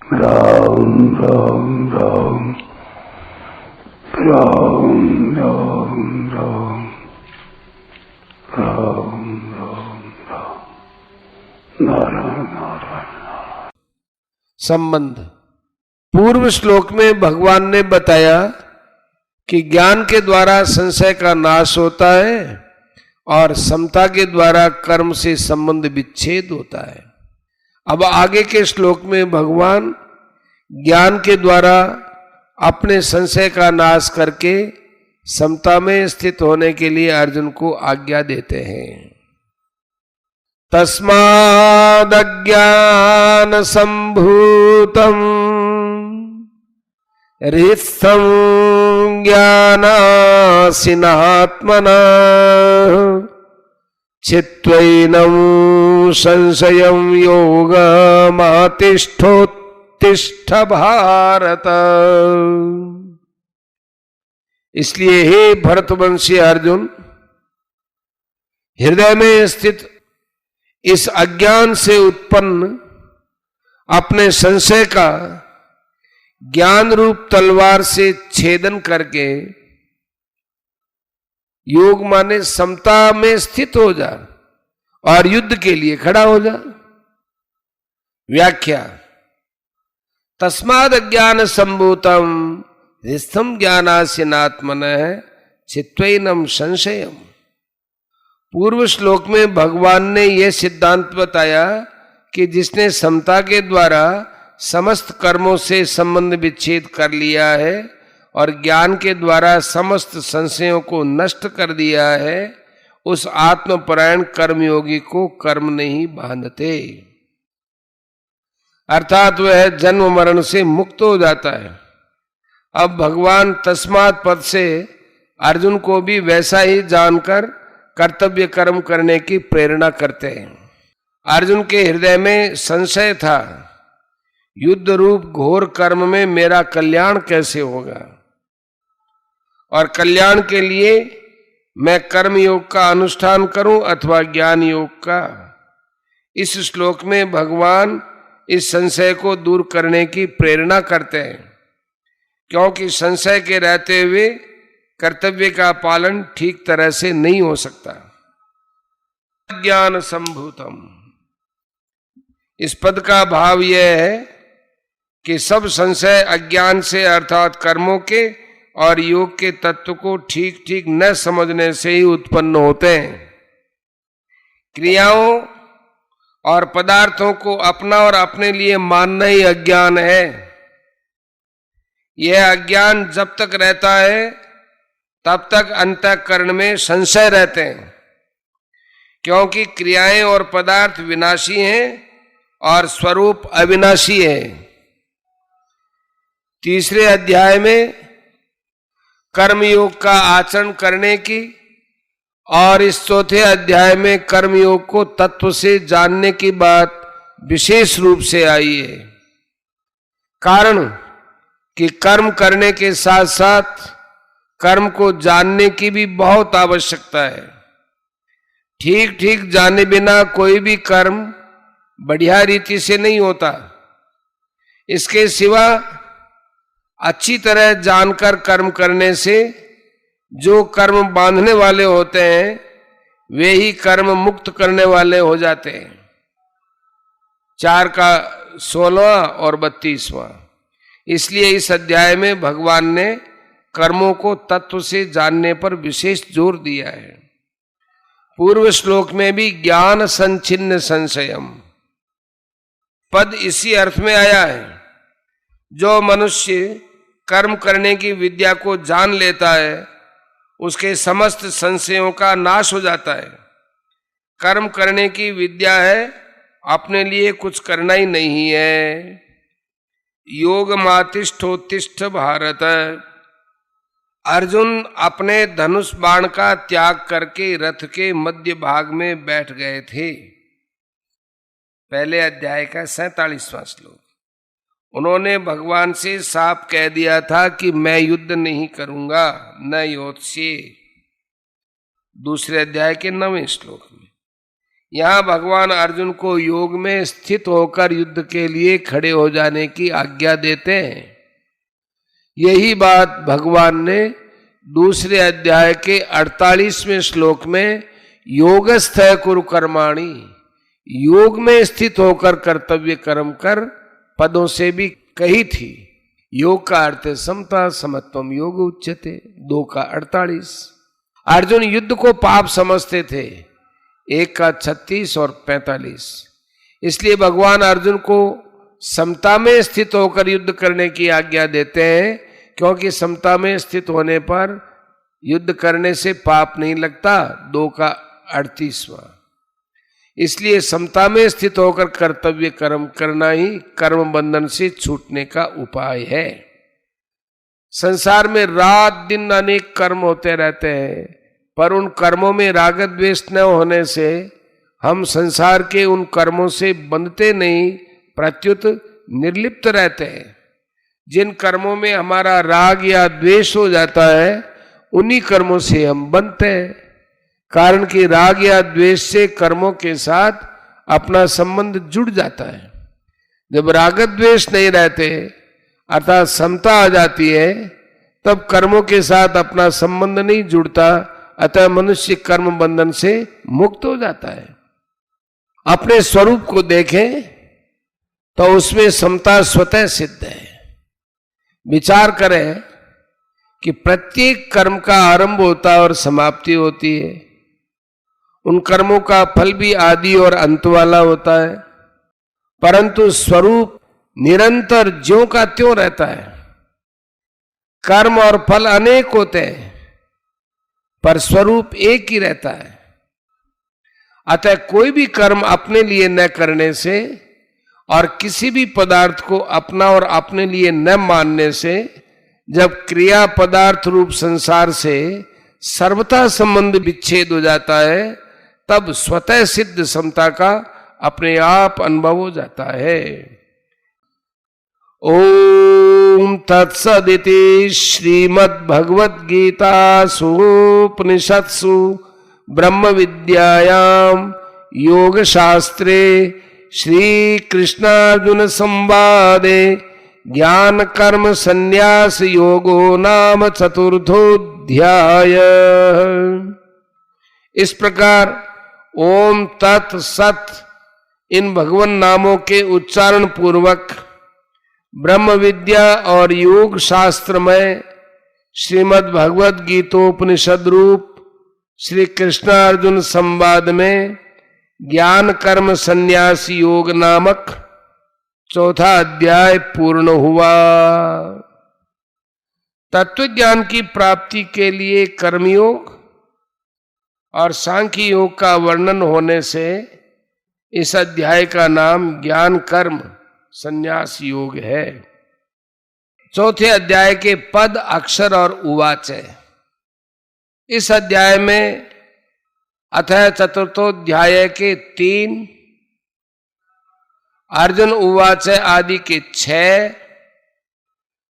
राम राम राम राम राम राम राम राम राम नारायण नारायण। संबंध। पूर्व श्लोक में भगवान ने बताया कि ज्ञान के द्वारा संशय का नाश होता है और समता के द्वारा कर्म से संबंध विच्छेद होता है। अब आगे के श्लोक में भगवान ज्ञान के द्वारा अपने संशय का नाश करके समता में स्थित होने के लिए अर्जुन को आज्ञा देते हैं। तस्माद् अज्ञान संभूतम् हृत्स्थं ज्ञानासिनात्मनः चित्वैनं संशयं योगमातिष्ठोत्तिष्ठ भारत। इसलिए हे भरतवंशी अर्जुन, हृदय में स्थित इस अज्ञान से उत्पन्न अपने संशय का ज्ञान रूप तलवार से छेदन करके योग माने समता में स्थित हो जा और युद्ध के लिए खड़ा हो जा। व्याख्या। तस्माद् अज्ञान संभूतम हृत्स्थं ज्ञानासिनात्मनः चित्वैनं संशयम्। पूर्व श्लोक में भगवान ने यह सिद्धांत बताया कि जिसने समता के द्वारा समस्त कर्मों से संबंध विच्छेद कर लिया है और ज्ञान के द्वारा समस्त संशयों को नष्ट कर दिया है, उस आत्मपरायण कर्मयोगी को कर्म नहीं बांधते, अर्थात वह जन्म मरण से मुक्त हो जाता है। अब भगवान तस्मात् पद से अर्जुन को भी वैसा ही जानकर कर्तव्य कर्म करने की प्रेरणा करते हैं। अर्जुन के हृदय में संशय था, युद्ध रूप घोर कर्म में मेरा कल्याण कैसे होगा और कल्याण के लिए मैं कर्म योग का अनुष्ठान करूं अथवा ज्ञान योग का। इस श्लोक में भगवान इस संशय को दूर करने की प्रेरणा करते हैं, क्योंकि संशय के रहते हुए कर्तव्य का पालन ठीक तरह से नहीं हो सकता। ज्ञान संभूतम, इस पद का भाव यह है कि सब संशय अज्ञान से अर्थात कर्मों के और योग के तत्व को ठीक ठीक न समझने से ही उत्पन्न होते हैं। क्रियाओं और पदार्थों को अपना और अपने लिए मानना ही अज्ञान है। यह अज्ञान जब तक रहता है तब तक अंतःकरण में संशय रहते हैं, क्योंकि क्रियाएं और पदार्थ विनाशी हैं और स्वरूप अविनाशी है। तीसरे अध्याय में कर्मयोग का आचरण करने की और इस चौथे अध्याय में कर्मयोग को तत्व से जानने की बात विशेष रूप से आई है। कारण कि कर्म करने के साथ साथ कर्म को जानने की भी बहुत आवश्यकता है। ठीक ठीक जाने बिना कोई भी कर्म बढ़िया रीति से नहीं होता। इसके सिवा अच्छी तरह जानकर कर्म करने से जो कर्म बांधने वाले होते हैं वे ही कर्म मुक्त करने वाले हो जाते हैं। 4 का 16वां और 32वां। इसलिए इस अध्याय में भगवान ने कर्मों को तत्व से जानने पर विशेष जोर दिया है। पूर्व श्लोक में भी ज्ञान संचिन्न संशयम पद इसी अर्थ में आया है। जो मनुष्य कर्म करने की विद्या को जान लेता है उसके समस्त संशयों का नाश हो जाता है। कर्म करने की विद्या है, अपने लिए कुछ करना ही नहीं है। योग मातिष्ठोत्तिष्ठ भारत। अर्जुन अपने धनुष बाण का त्याग करके रथ के मध्य भाग में बैठ गए थे। पहले अध्याय का 47वां श्लोक। उन्होंने भगवान से साफ कह दिया था कि मैं युद्ध नहीं करूंगा, न योत्स्य। दूसरे अध्याय के 9वें श्लोक में यहां भगवान अर्जुन को योग में स्थित होकर युद्ध के लिए खड़े हो जाने की आज्ञा देते हैं। यही बात भगवान ने दूसरे अध्याय के 48वें श्लोक में योगस्थ कुरु कर्माणि, योग में स्थित होकर कर्तव्य कर्म कर पदों से भी कही थी। योग का अर्थ समता समत्वम योग उच्यते, 2 का 48। अर्जुन युद्ध को पाप समझते थे, 1 का 36 और 45। इसलिए भगवान अर्जुन को समता में स्थित होकर युद्ध करने की आज्ञा देते हैं, क्योंकि समता में स्थित होने पर युद्ध करने से पाप नहीं लगता, 2 का 38वां। इसलिए समता में स्थित होकर कर्तव्य कर्म करना ही कर्म बंधन से छूटने का उपाय है। संसार में रात दिन अनेक कर्म होते रहते हैं, पर उन कर्मों में राग द्वेष न होने से हम संसार के उन कर्मों से बंधते नहीं, प्रत्युत निर्लिप्त रहते हैं। जिन कर्मों में हमारा राग या द्वेष हो जाता है, उन्हीं कर्मों से हम बंधते हैं। कारण कि राग या द्वेष से कर्मों के साथ अपना संबंध जुड़ जाता है। जब राग द्वेष नहीं रहते अर्थात समता आ जाती है, तब कर्मों के साथ अपना संबंध नहीं जुड़ता, अतः मनुष्य कर्म बंधन से मुक्त हो जाता है। अपने स्वरूप को देखें तो उसमें समता स्वतः सिद्ध है। विचार करें कि प्रत्येक कर्म का आरंभ होता है और समाप्ति होती है। उन कर्मों का फल भी आदि और अंत वाला होता है, परंतु स्वरूप निरंतर ज्यों का त्यों रहता है। कर्म और फल अनेक होते हैं, पर स्वरूप एक ही रहता है। अतः कोई भी कर्म अपने लिए न करने से और किसी भी पदार्थ को अपना और अपने लिए न मानने से, जब क्रिया पदार्थ रूप संसार से सर्वथा संबंध विच्छेद हो जाता है, तब स्वतः सिद्ध समता का अपने आप अनुभव हो जाता है। ओम तत्सदिति श्रीमद्भगवद्गीतासु उपनिषत्सु ब्रह्म विद्यायां योग शास्त्रे श्री कृष्णार्जुन संवादे ज्ञान कर्म संन्यास योगो नाम चतुर्थोऽध्याय। इस प्रकार ओम तत् सत इन भगवान नामों के उच्चारण पूर्वक ब्रह्म विद्या और योग शास्त्र में श्रीमद् भगवद गीतोपनिषद रूप श्री कृष्णार्जुन संवाद में ज्ञान कर्म संन्यास योग नामक 4था अध्याय पूर्ण हुआ। तत्व ज्ञान की प्राप्ति के लिए कर्मयोग और सांख्य योग का वर्णन होने से इस अध्याय का नाम ज्ञान कर्म संन्यास योग है। 4थे अध्याय के पद अक्षर और उवाच है। इस अध्याय में अतः चतुर्थोध्याय के 3, अर्जुन उवाच आदि के 6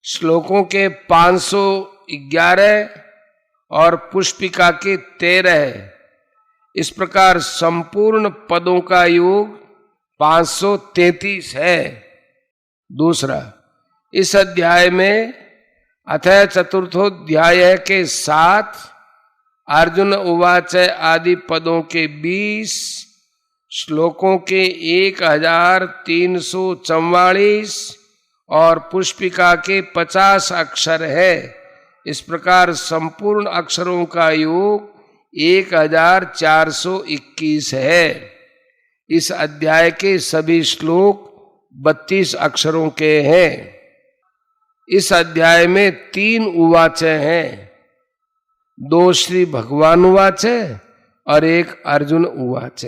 श्लोकों के 511 और पुष्पिका के 13, इस प्रकार संपूर्ण पदों का योग 533 है। दूसरा, इस अध्याय में अतः चतुर्थोध्याय के 7 अर्जुन उवाच आदि पदों के 20 श्लोकों के 1344 और पुष्पिका के 50 अक्षर है। इस प्रकार संपूर्ण अक्षरों का योग 1421 है। इस अध्याय के सभी श्लोक 32 अक्षरों के हैं। इस अध्याय में 3 उवाच हैं, 2 श्री भगवान उवाच और 1 अर्जुन उवाच।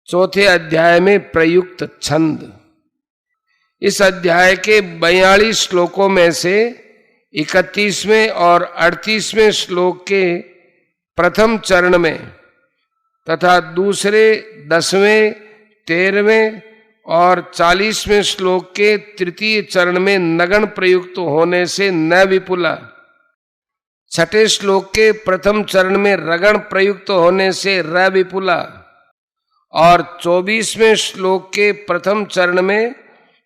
4थे अध्याय में प्रयुक्त छंद। इस अध्याय के 42 श्लोकों में से 31वें और 38वें श्लोक के प्रथम चरण में तथा दूसरे 10वें, 13वें और 40वें श्लोक के तृतीय चरण में नगण प्रयुक्त होने से न विपुला, 6ठे श्लोक के प्रथम चरण में रगण प्रयुक्त होने से र विपुला और 24वें श्लोक के प्रथम चरण में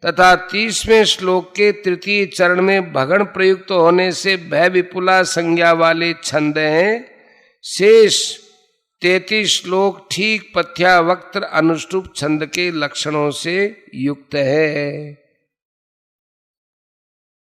तथा 30वें श्लोक के तृतीय चरण में भगण प्रयुक्त होने से भय विपुला संज्ञा वाले छंद हैं। शेष 33 श्लोक ठीक पथ्यावक्त्र अनुष्टुप छंद के लक्षणों से युक्त है।